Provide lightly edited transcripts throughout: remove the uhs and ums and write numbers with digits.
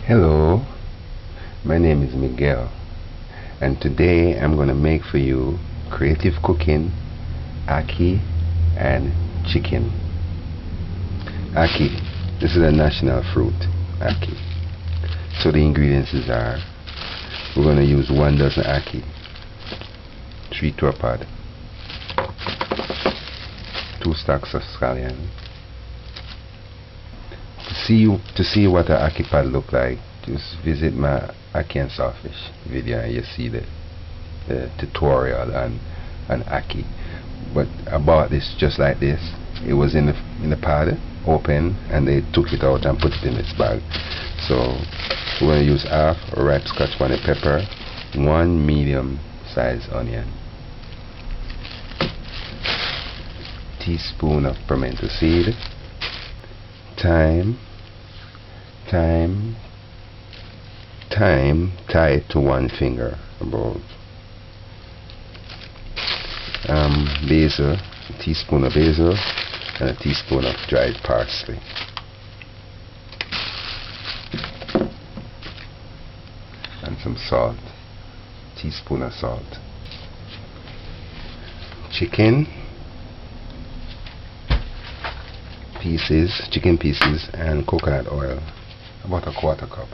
Hello, my name is Miguel, and today I'm going to make for you creative cooking, ackee and chicken. Ackee, this is a national fruit, ackee. So the ingredients are, we're going to use 1 dozen ackee, 3 to a pod, 2 stalks of scallion. To see what an ackee pod look like, just visit my ackee and sawfish video and you see the tutorial on ackee. But I bought this just like this. It was in the pod, open, and they took it out and put it in this bag. So we're going to use half a ripe Scotch bonnet pepper, 1 medium sized onion, teaspoon of pimento seed, thyme tied to 1 finger, about basil, a teaspoon of basil and a teaspoon of dried parsley. And some salt, teaspoon of salt. Chicken pieces and coconut oil, about a 1/4 cup.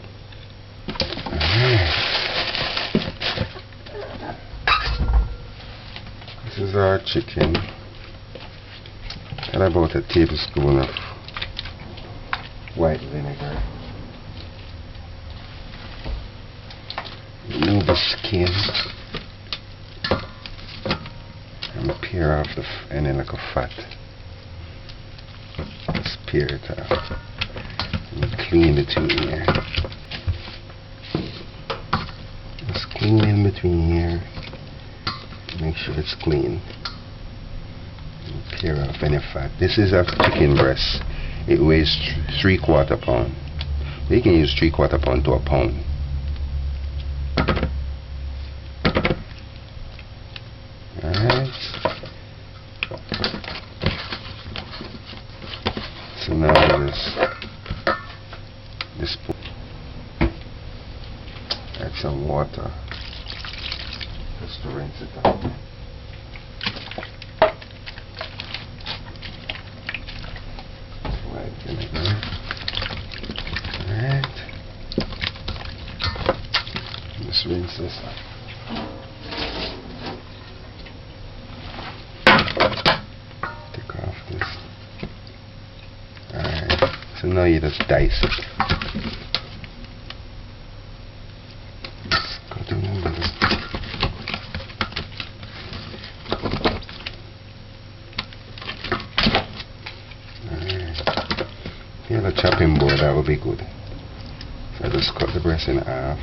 This is our chicken, and about a tablespoon of white vinegar. Remove the skin and peel off any like a fat. Just peel it off and clean between here. Just clean in between here. Make sure it's clean. And peel off any fat. This is a chicken breast. It weighs 3/4 pound. You can use 3/4 pound to a pound. Alright. So now this add some water just to rinse it out. White vinegar. Alright. Just rinse this out. Take off this. Alright. So now you just dice it. If you have a chopping board, that would be good. So I just cut the breast in half,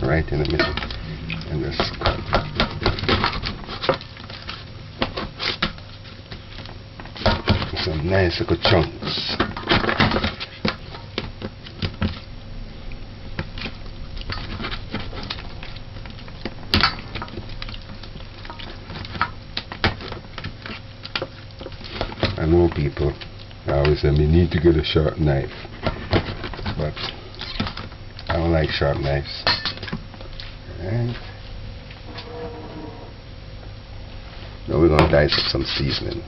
right in the middle, and just cut. Some nice little chunks. I know people always say me need to get a sharp knife, but I don't like sharp knives. Alright. Now we're going to dice up some seasoning.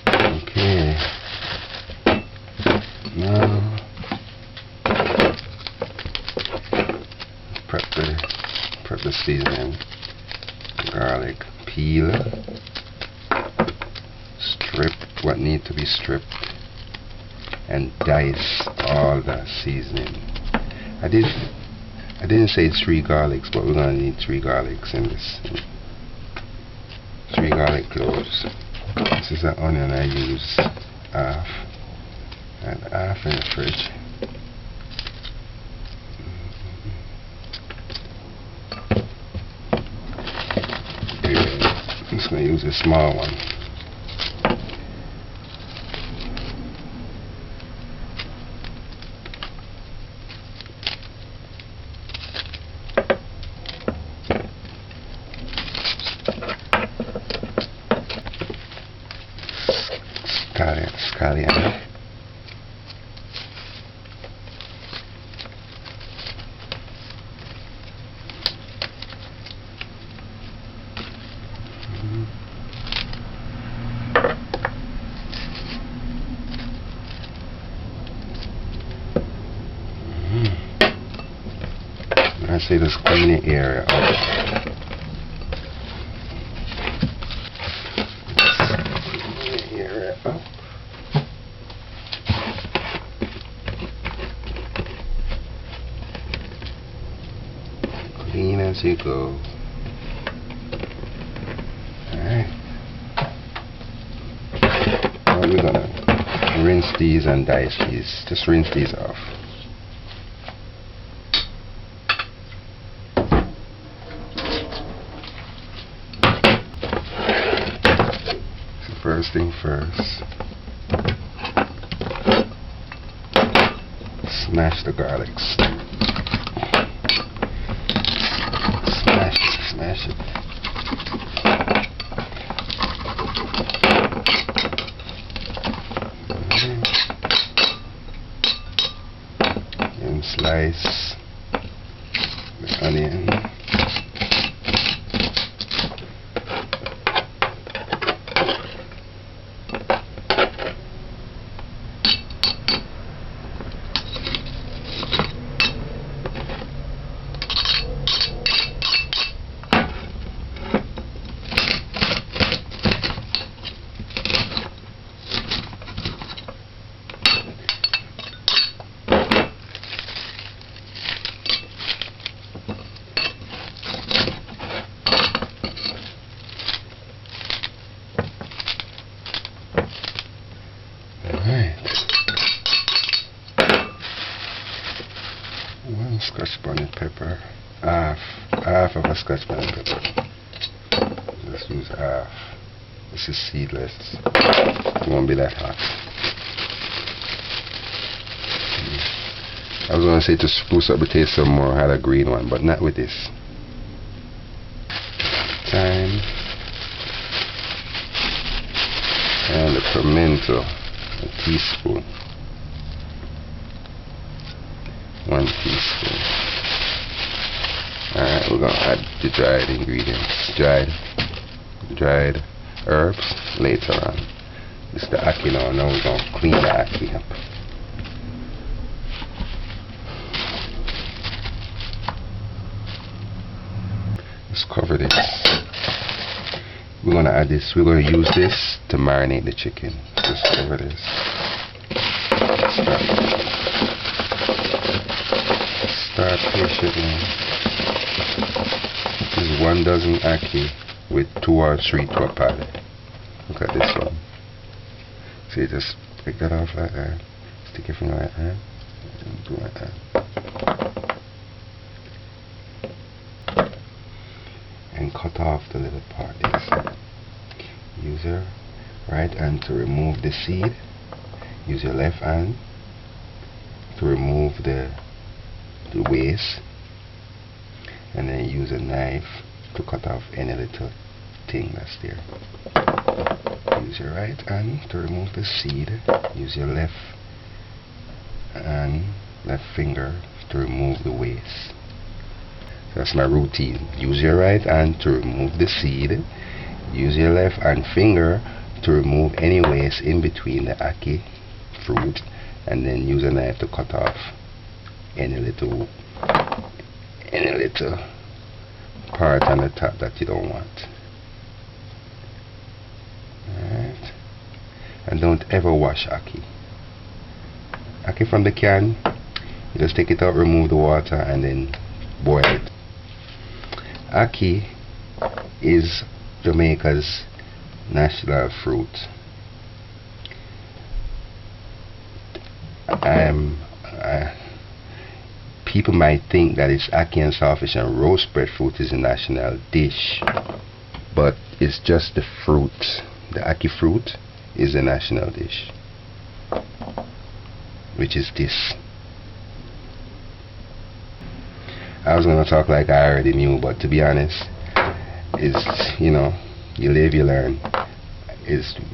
Okay. Now prep the seasoning. Garlic, peel, strip what need to be stripped, and dice all the seasoning. I didn't say 3 garlics, but we're gonna need 3 garlics in this. 3 garlic cloves. This is an onion I use half, and half in the fridge. I'm just going to use a small one. Scallion. I say just clean the area up. Clean as you go. Alright. Now we're gonna rinse these and dice these. Just rinse these off. So first thing first. Smash the garlics. Smash it. And slice the onion. One scotch bonnet pepper, half of a scotch bonnet pepper. Let's use half. This is seedless. It won't be that hot. I was going to say to spruce up the taste some more, I had a green one, but not with this. Thyme and the pimento, a teaspoon. 1 teaspoon. Alright, we're gonna add the dried ingredients. Dried herbs later on. This is the ackee now. Now we're gonna clean the ackee up. Let's cover this. We're gonna add this. We're gonna use this to marinate the chicken. Just cover this. Start patiently. This is 1 dozen ackee with 2 or 3 to a pot. Look at this one. See, just pick that off like that. Stick it from like that. And do like that. And cut off the little parts. Use your right hand to remove the seed. Use your left hand to remove the waste, and then use a knife to cut off any little thing that's there. Use your right hand to remove the seed. Use your left finger to remove the waste. That's my routine. Use your right hand to remove the seed. Use your left hand finger to remove any waste in between the ackee fruit, and then use a knife to cut off any little part on the top that you don't want. Alright. And don't ever wash ackee. Ackee from the can, you just take it out, remove the water, and then boil it. Ackee is Jamaica's national fruit. People might think that it's ackee and saltfish and roast breadfruit is a national dish, but it's just the fruit. The ackee fruit is a national dish, which is this. I was going to talk like I already knew, but to be honest, it's, you know, you live, you learn.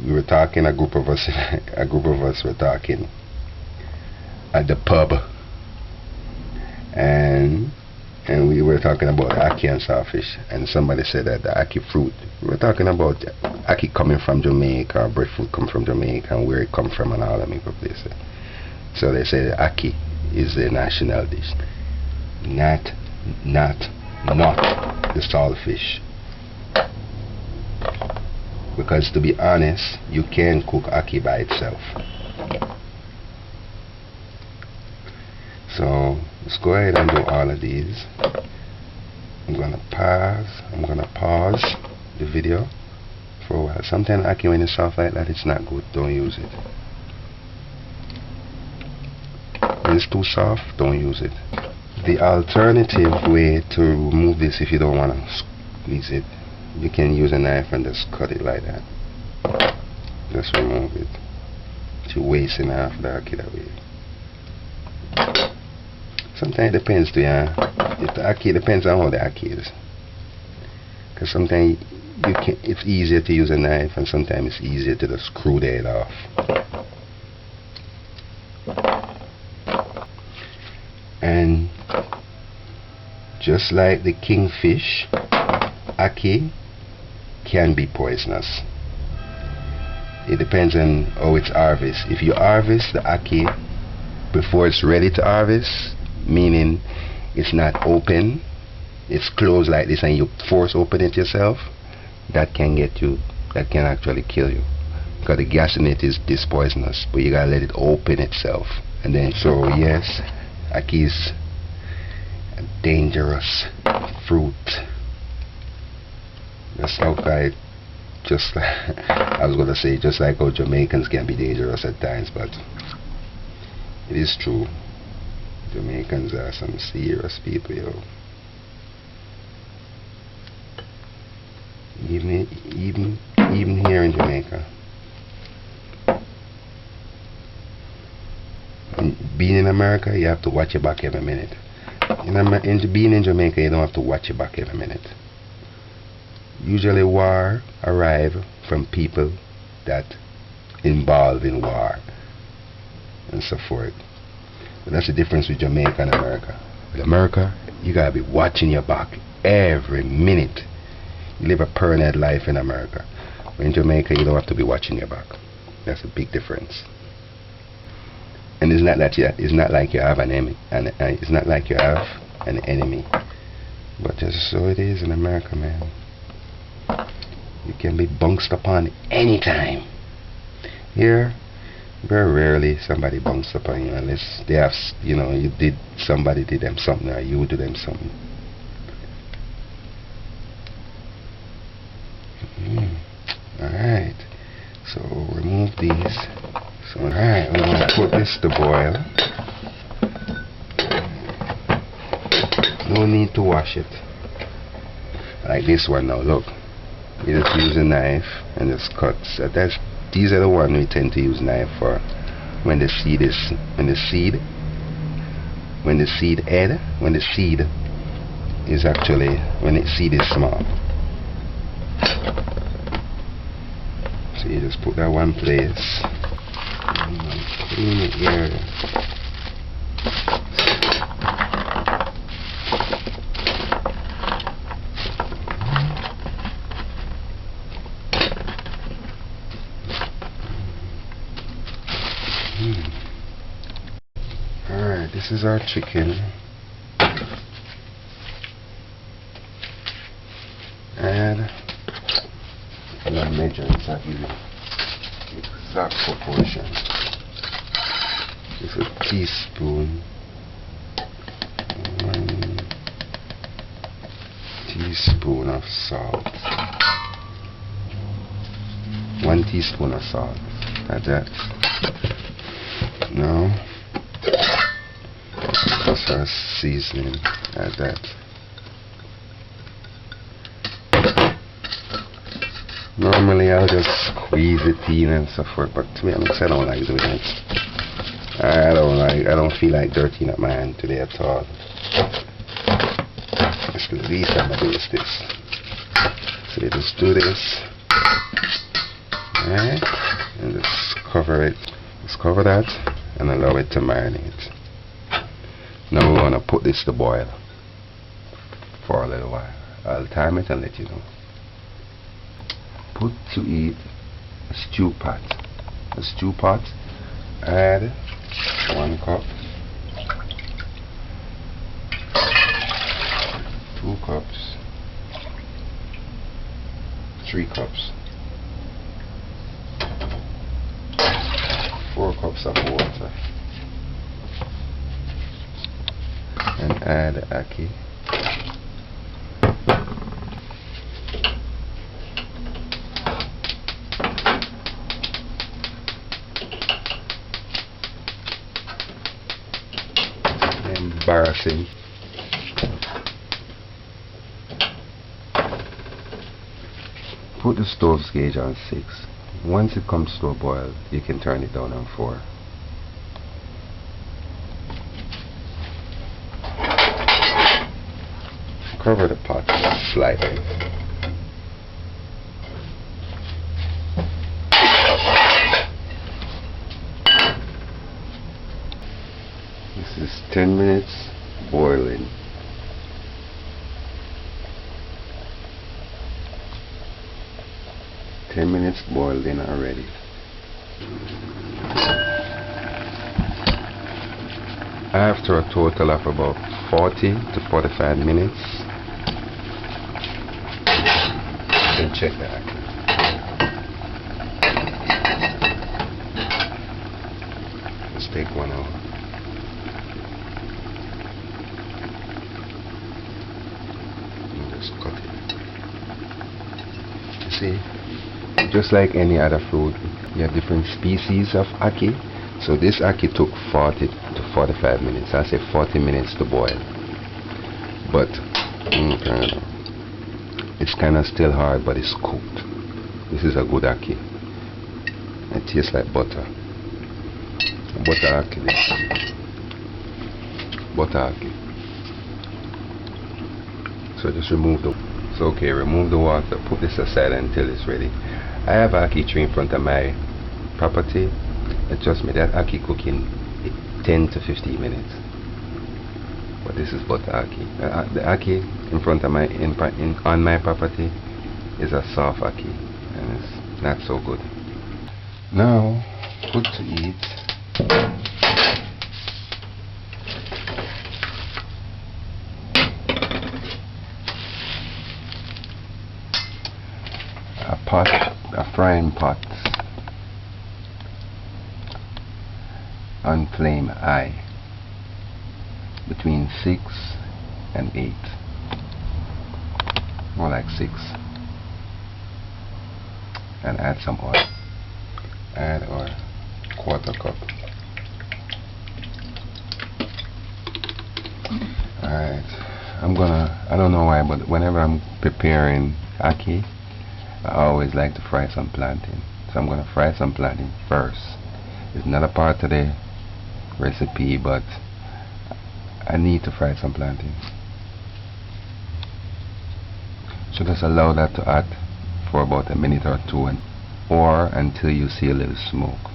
We were talking, a group of us were talking at the pub, and we were talking about ackee and saltfish, and somebody said that the ackee fruit, we were talking about ackee coming from Jamaica, breadfruit come from Jamaica, and where it come from and all that make up places. So they say that ackee is the national dish. Not not the saltfish. Because to be honest, you can cook ackee by itself. So let's go ahead and do all of these. I'm gonna pause the video for a while. Sometimes ackee, when it's soft like that, it's not good. Don't use it. When it's too soft, don't use it. The alternative way to remove this, if you don't want to squeeze it, you can use a knife and just cut it like that. Just remove it. You're wasting half the ackee that way. Sometimes it depends too, yeah. If the ackee, depends on how the ackee is. Because sometimes it's easier to use a knife, and sometimes it's easier to just screw the head off. And just like the kingfish, ackee can be poisonous. It depends on how it's harvested. If you harvest the ackee before it's ready to harvest, meaning it's not open, it's closed like this, and you force open it yourself, that can get you, that can actually kill you, because the gas in it is poisonous. But you gotta let it open itself, and then, so yes, ackee is a dangerous fruit. That's okay. Just I was gonna say, just like how Jamaicans can be dangerous at times, but it is true. Jamaicans are some serious people, yo. Even here in Jamaica. And being in America, you have to watch your back every minute. Being in Jamaica, you don't have to watch your back every minute. Usually war arrive from people that involved in war and so forth. But that's the difference with Jamaica and America. With America, you gotta be watching your back every minute. You live a paranoid life in America. But in Jamaica, you don't have to be watching your back. That's a big difference. And it's not that it's not like you have an enemy, and it's not like you have an enemy. But just so it is in America, man. You can be bounced upon anytime. Here, very rarely somebody bounced upon you unless they have, you know, somebody did them something, or you do them something. Alright, so remove these. So alright, we're going to put this to boil. No need to wash it. Like this one now, look. You just use a knife and just cut. So these are the ones we tend to use knife for when the seed is small. So you just put that one place. Clean it here. Alright, this is our chicken. And I'm going to measure it so I give you exact proportion. This is a teaspoon. 1 teaspoon of salt. 1 teaspoon of salt. Like that. Now, that's our seasoning. Like that. Normally I'll just squeeze it in and so forth, but to be honest, I don't like doing it. I don't feel like dirtying up my hand today at all. It's the least I'm gonna do is this. So you just do this. Alright, and just cover it. Just cover that and allow it to marinate. Now we're gonna put this to boil for a little while. I'll time it and let you know. Put to eat a stew pot. A stew pot, add 1 cup. cups, 3 cups, 4 cups of water, and add ackee. Embarrassing. Put the stove's gauge on 6. Once it comes to a boil, you can turn it down on 4. Cover the pot slightly. This is 10 minutes boiling. Boiled in already. After a total of about 40 to 45 minutes, you can check the ackee. Let's take 1 hour. And just cut it. You see? Just like any other fruit, you have different species of ackee. So this ackee took 40 to 45 minutes. I say 40 minutes to boil. But it's kind of still hard, but it's cooked. This is a good ackee. It tastes like butter. Butter ackee. Butter ackee. So just remove the. It's okay. Remove the water. Put this aside until it's ready. I have ackee tree in front of my property. And trust me, that ackee cooking 10 to 15 minutes. But this is butter ackee. The ackee in front of my on my property is a soft ackee, and it's not so good. Now, good to eat. A frying pot on flame high between 6 and 8, more like 6, and add some oil. Add oil, 1/4 cup. Alright, I don't know why, but whenever I'm preparing ackee, I always like to fry some plantain. So I'm going to fry some plantain first. It's not a part of the recipe, but I need to fry some plantain. So just allow that to add for about a minute or 2, or until you see a little smoke.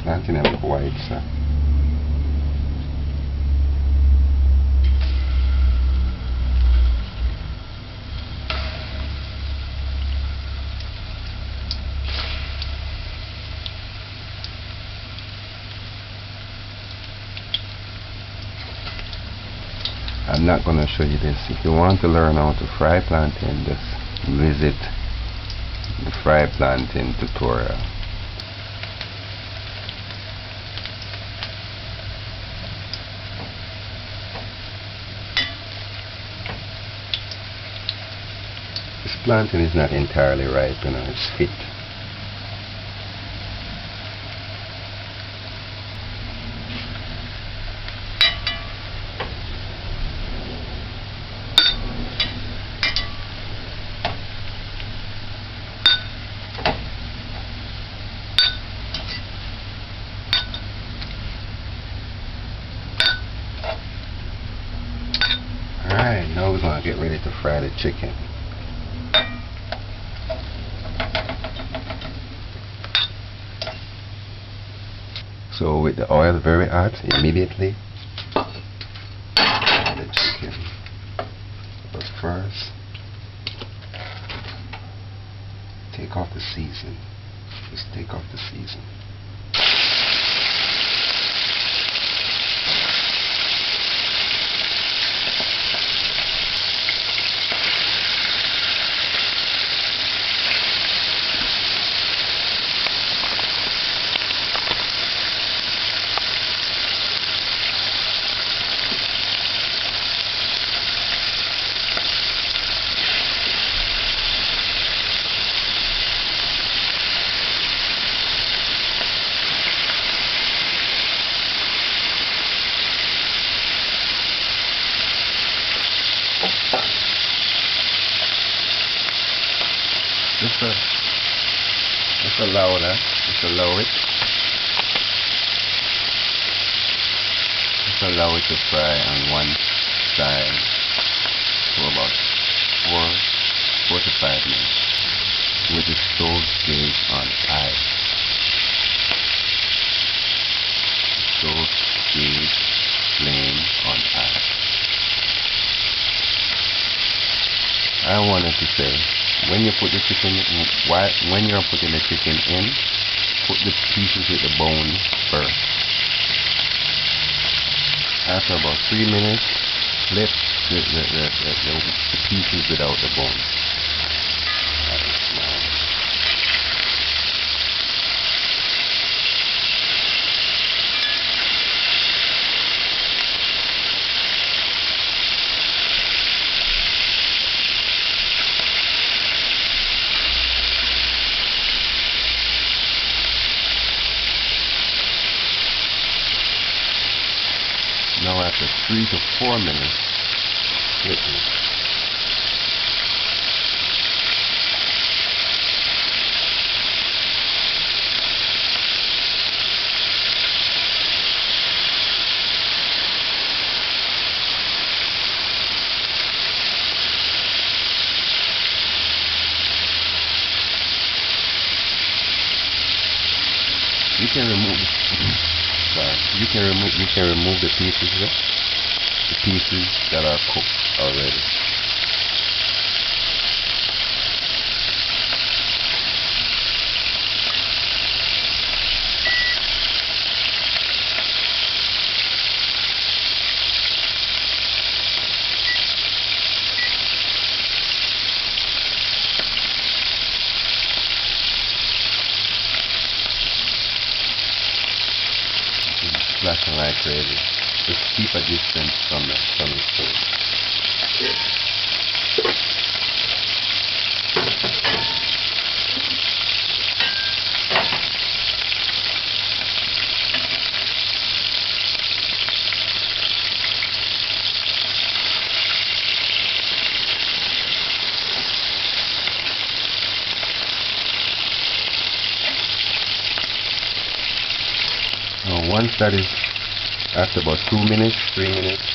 Plantain and white, sir. I'm not going to show you this. If you want to learn how to fry plantain, just visit the fry plantain tutorial. This plantain is not entirely ripe, it's fit. Alright, now we're going to get ready to fry the chicken. So with the oil very hot, immediately add the chicken. But first, take off the season. Just take off the season. Just allow that. Just allow it. Just allow it to fry on one side for about 4 to 5 minutes with the stove gauge on high. Stove gauge flame on high. I wanted to say, when you put the chicken, when you're putting the chicken in, put the pieces with the bone first. After about 3 minutes, flip the pieces without the bone. Now after 3 to 4 minutes, flip it. You can remove you can remove the pieces that are cooked already. Flashing like crazy. Just keep a distance from the stove. Now once that is, after about 2 minutes, 3 minutes,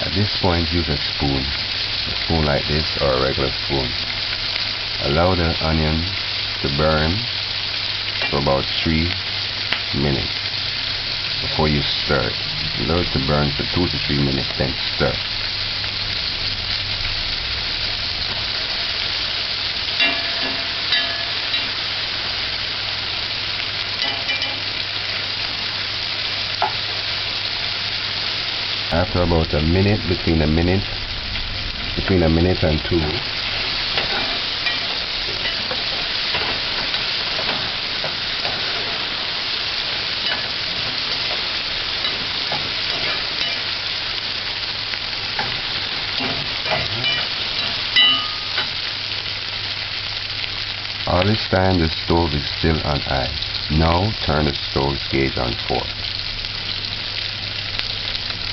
at this point use a spoon like this, or a regular spoon. Allow the onion to burn for about 3 minutes before you stir it. Allow it to burn for 2 to 3 minutes, then stir. After about a minute, between a minute and 2, all this time the stove is still on high. Now turn the stove gauge on 4.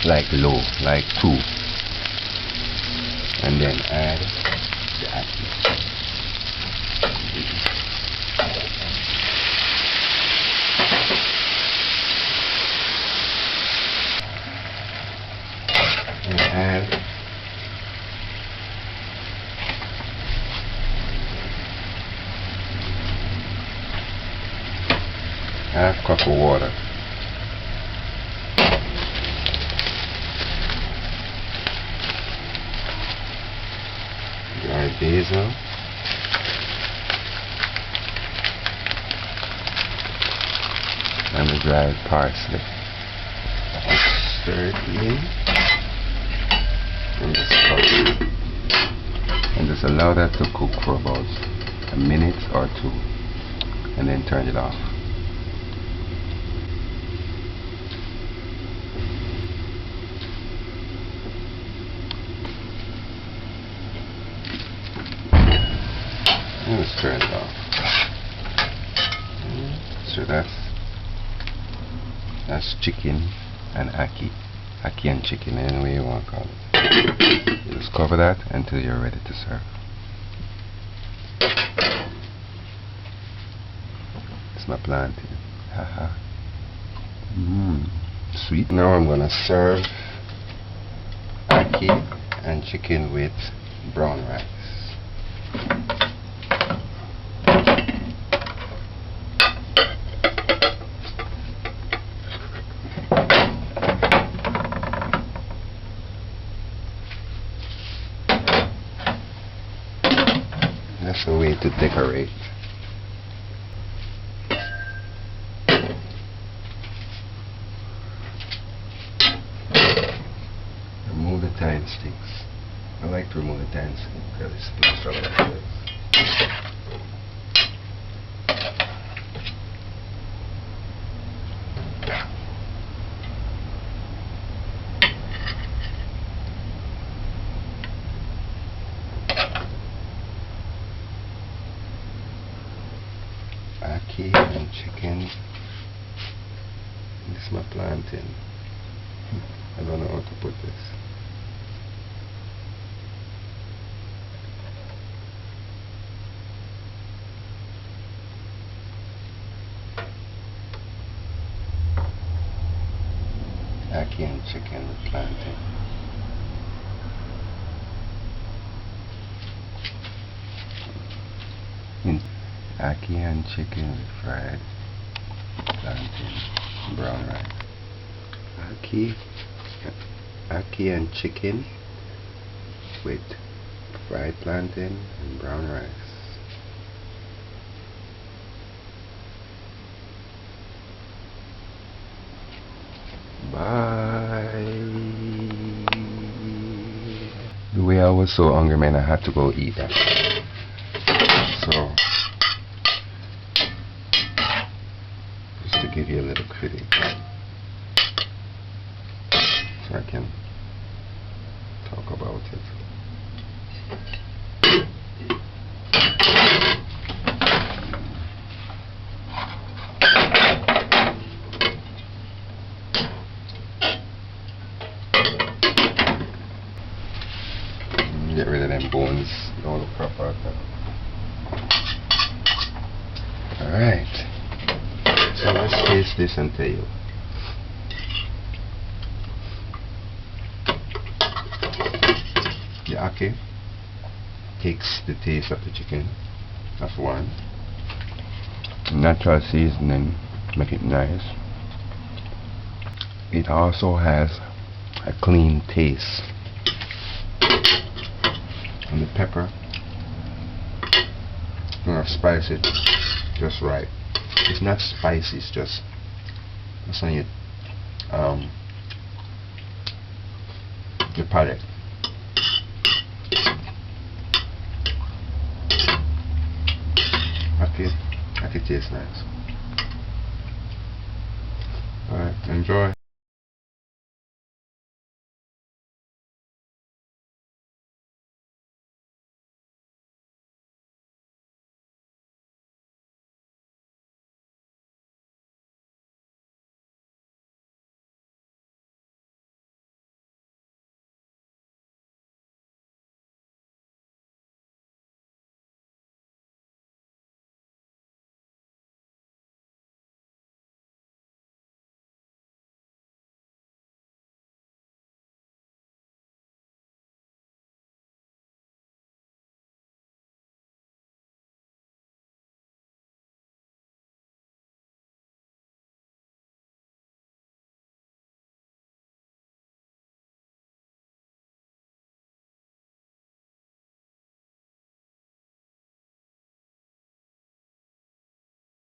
Like low, like 2, and then add the ackee. half cup of water. Dry basil. And the dried parsley. Stir it in. And just cover it. And just allow that to cook for about a minute or two. And then turn it off. And let's turn it off. So that's chicken and ackee. Ackee and chicken, any way you want to call it. You just cover that until you're ready to serve. It's my plantain. Haha. Sweet. Now I'm gonna serve ackee and chicken with brown rice. That's a way to decorate. Remove the tine sticks. I like to remove the tine sticks because it's less trouble like this. Ackee and chicken. This is my plantain. I don't know how to put this. Ackee and chicken with plantain. Ackee and chicken with fried plantain, brown rice. Ackee and chicken with fried plantain and brown rice. Bye. The way I was so hungry, man, I had to go eat that. So to give you a little critic so I can talk about it. Get rid of them bones, all the crap out there. Alright. So let's taste this and tell you. The ackee takes the taste of the chicken. That's one. Natural seasoning make it nice. It also has a clean taste. And the pepper, you know, spice it just right. It's not spicy, it's just what's on your palate. Ackee tastes nice. Alright, enjoy.